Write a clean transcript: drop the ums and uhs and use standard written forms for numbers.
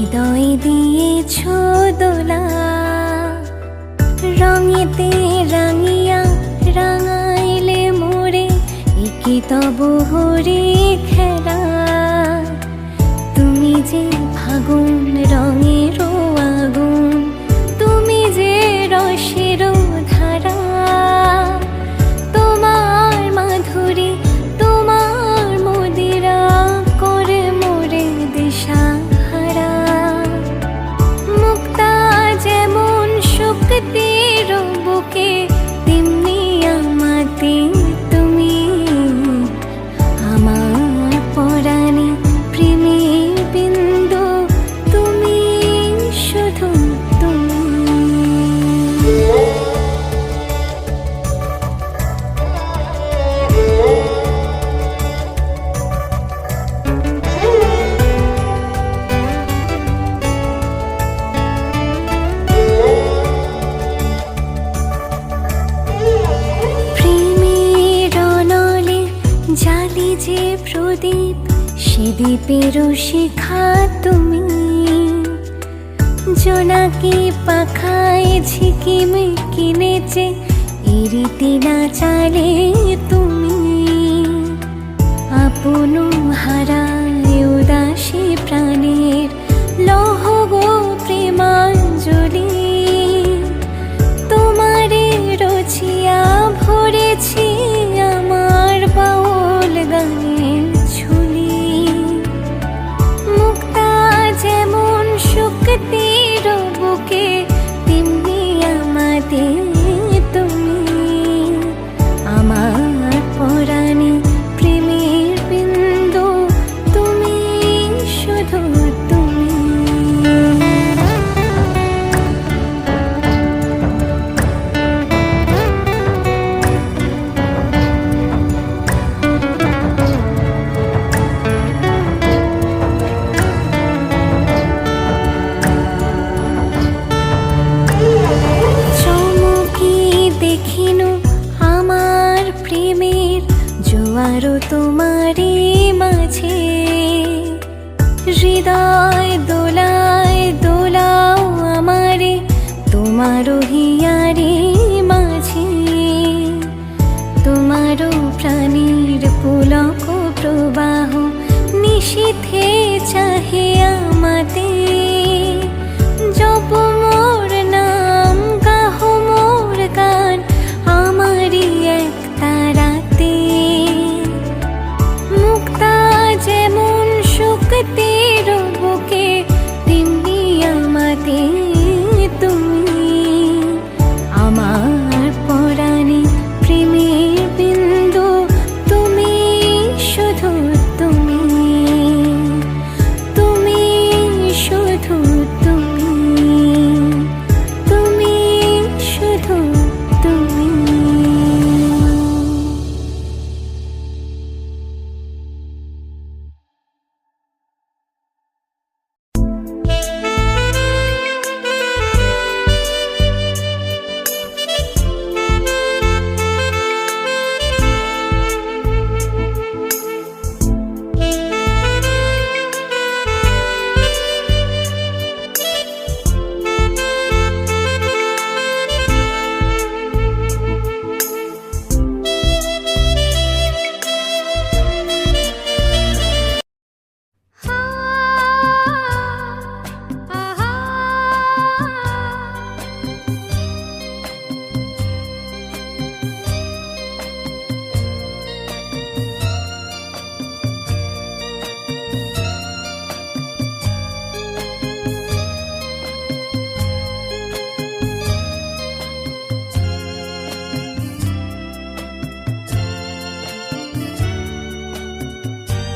হৃদয় দিয়েছ দোলা, রঙেতে রাঙিয়া রাঙাইলে মোরে, একি তব হরে খেলা। তুমি যে ফাগুন রঙের আগুন, তুমি যে রসের ধারা, তোমার মাধুরী তোমার মদিরা করে মোরে দিশাহারা। মুক্তা যেমন শক্তির বুকে, তেমনি আমাতে তুমি, আমার পরাণে প্রেমের বিন্দু, তুমি শুধু তুমি। জালি যে প্রদীপ, সে দ্বীপেরও শিখা তুমি, জোনাকি পাখায় ঝিকিমি কিনেছে, এরিতি না চালে তুমি। আপন হারায় উদাসী প্রাণের লহ গো প্রেমাঞ্জলি, তোমারে রচিয়া ভরেছি আমার বাউল গানের ঝুলি। মুক্তা যেমন শক্তির বুকে, তেমনি আমাদের তুমি, আমার পরাণে প্রেমের বিন্দু, তুমি শুধু তুমি। দেখিনু আমার প্রেমের জোয়ারও তোমারই মাঝে, হৃদয়